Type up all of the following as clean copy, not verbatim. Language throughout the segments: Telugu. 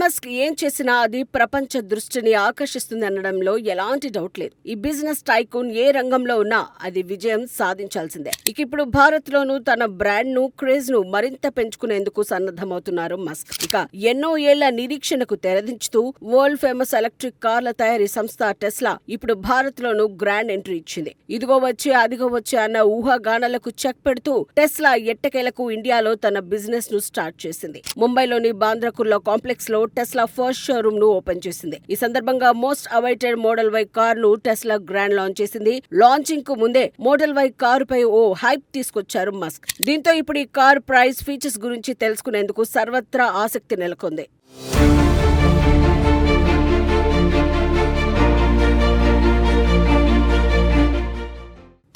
మస్క్ ఏం చేసినా అది ప్రపంచ దృష్టిని ఆకర్షిస్తుంది అనడంలో ఎలాంటి డౌట్ లేదు. ఈ బిజినెస్ టైకూన్ ఏ రంగంలో ఉన్నా అది విజయం సాధించాల్సిందే. ఇప్పుడు భారత్ లోనూ తన బ్రాండ్ ను క్రేజ్ ను మరింత పెంచుకునేందుకు సన్నద్ధమవుతున్నారు మస్క్. ఎన్నో ఏళ్ల నిరీక్షణకు తెరదించుతూ వరల్డ్ ఫేమస్ ఎలక్ట్రిక్ కార్ల తయారీ సంస్థ టెస్లా ఇప్పుడు భారత్ లోనూ గ్రాండ్ ఎంట్రీ ఇచ్చింది. ఇదిగో వచ్చే అదిగో వచ్చే అన్న ఊహాగానాలకు చెక్ పెడుతూ టెస్లా ఎట్టకేలకు ఇండియాలో తన బిజినెస్ ను స్టార్ట్ చేసింది. ముంబైలోని బాంద్రాకుర్లా కాంప్లెక్స్ లో టెస్లా ఫస్ట్ షోరూమ్ ను ఓపెన్ చేసింది. ఈ సందర్భంగా most awaited model Y car ను టెస్లా గ్రాండ్ లాంచ్ చేసింది. లాంచింగ్ కు ముందే మోడల్ వై కారు పై ఓ హైప్ తీసుకొచ్చారు మస్క్. దీంతో ఇప్పుడు ఈ కార్ ప్రైస్, ఫీచర్స్ గురించి తెలుసుకునేందుకు సర్వత్రా ఆసక్తి నెలకొంది.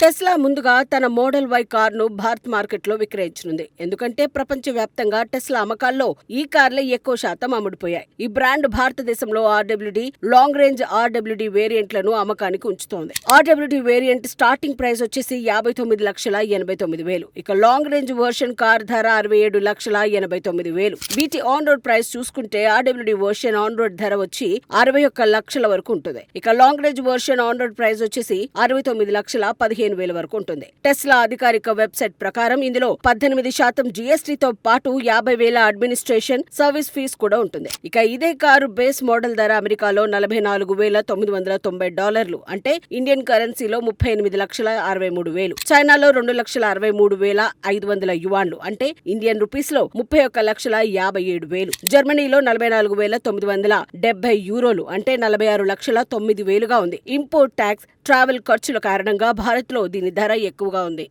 టెస్లా ముందుగా తన మోడల్ వై కార్ ను భారత్ మార్కెట్ లో విక్రయించనుంది. ఎందుకంటే ప్రపంచవ్యాప్తంగా టెస్లా అమ్మకాల్లో ఈ కార్లే ఎక్కువ శాతం అమ్ముడుపోయాయి. ఈ బ్రాండ్ భారతదేశంలో ఆర్డబ్ల్యూడీ, లాంగ్ రేంజ్ ఆర్డబ్ల్యూడీ వేరియంట్లను అమ్మకానికి ఉంచుతోంది. ఆర్డబ్ల్యూడీ వేరియంట్ స్టార్టింగ్ ప్రైస్ వచ్చేసి 59,89,000. ఇక లాంగ్ రేంజ్ వర్షన్ కార్ ధర 67,89,000. వీటి ఆన్ రోడ్ ప్రైస్ చూసుకుంటే ఆర్డబ్ల్యూడీ వర్షన్ ఆన్ రోడ్ ధర వచ్చి 61 లక్షల వరకు ఉంటుంది. ఇక long range version on road price వచ్చేసి 69,15,000 వరకు ఉంటుంది. టెస్లా అధికారిక వెబ్సైట్ ప్రకారం ఇందులో 18% జీఎస్టీతో పాటు 50,000 అడ్మినిస్ట్రేషన్ సర్వీస్ ఫీజు కూడా ఉంటుంది. ఇక ఇదే కారు బేస్ మోడల్ ధర అమెరికాలో $44,990, అంటే ఇండియన్ కరెన్సీలో 38,63,000, చైనాలో 2,63,500 యువాన్లు, అంటే ఇండియన్ రూపీస్ లో 31,57,000, జర్మనీలో 44,970 యూరోలు, అంటే 46,09,000 ఉంది. ఇంపోర్ట్ ట్యాక్స్, ట్రావెల్ ఖర్చుల కారణంగా భారత్ లో దీని ధర ఎక్కువగా ఉంది.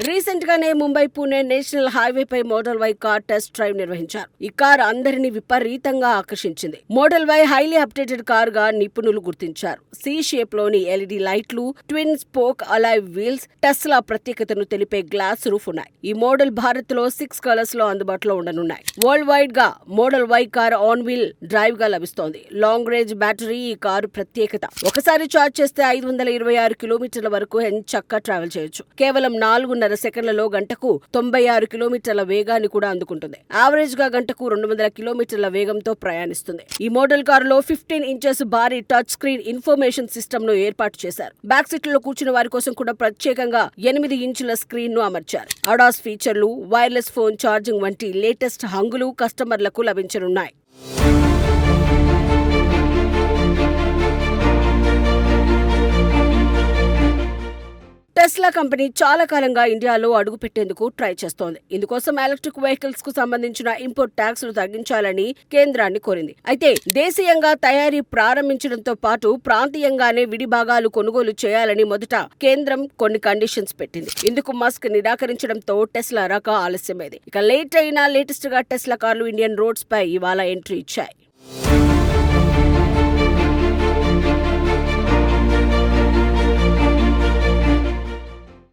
రీసెంట్ గానే ముంబై పుణె నేషనల్ హైవే పై model Y car test drive నిర్వహించారు. ఈ కార్ అందరినీ విపరీతంగా ఆకర్షించింది. Model Y highly updated car గా నిపుణులు గుర్తించారు. సి షేప్ లోని ఎల్ఈడి లైట్లు, twin spoke alloy wheels, Tesla ప్రత్యేకతను తెలిపే గ్లాస్ రూఫ్ ఉన్నాయి. ఈ మోడల్ భారత్ లో 6 కలర్స్ లో అందుబాటులో ఉండనున్నాయి. వరల్డ్ వైడ్ గా model Y car all wheel drive గా లభిస్తోంది. లాంగ్ రేంజ్ బ్యాటరీ ఈ కారు ప్రత్యేకత. ఒకసారి ఛార్జ్ చేస్తే 526 కిలోమీటర్ల వరకు ఎంచక్కా ట్రావెల్ చేయొచ్చు. కేవలం 4.5 సెకండ్లలో గంటకు 96 కిలోమీటర్ల వేగాన్ని కూడా అందుకుంటుంది. యావరేజ్ గా గంటకు 200 కిలోమీటర్ల వేగంతో ప్రయాణిస్తుంది. ఈ మోడల్ కారులో 15 ఇంచెస్ భారీ టచ్ స్క్రీన్ ఇన్ఫర్మేషన్ సిస్టమ్ ను ఏర్పాటు చేశారు. బ్యాక్ సీట్ లో కూర్చున్న వారి కోసం కూడా ప్రత్యేకంగా 8 ఇంచుల స్క్రీన్ ను అమర్చారు. అడాస్ ఫీచర్లు, వైర్లెస్ ఫోన్ ఛార్జింగ్ వంటి లేటెస్ట్ హంగులు కస్టమర్లకు లభించనున్నాయి. టెస్లా కంపెనీ చాలా కాలంగా ఇండియాలో అడుగుపెట్టేందుకు ట్రై చేస్తోంది. ఇందుకోసం ఎలక్ట్రిక్ వెహికల్స్ కు సంబంధించిన ఇంపోర్ట్ ట్యాక్స్ లు తగ్గించాలని కేంద్రాన్ని కోరింది. అయితే దేశీయంగా తయారీ ప్రారంభించడంతో పాటు ప్రాంతీయంగానే విడి భాగాలు కొనుగోలు చేయాలని మొదట కేంద్రం కొన్ని కండిషన్స్ పెట్టింది. ఇందుకు మస్క్ నిరాకరించడంతో టెస్లా రాక ఆలస్యమైంది. ఇక లేటెస్ట్ గా టెస్లా కార్లు ఇండియన్ రోడ్స్ పై ఇవాళ ఎంట్రీ ఇచ్చాయి.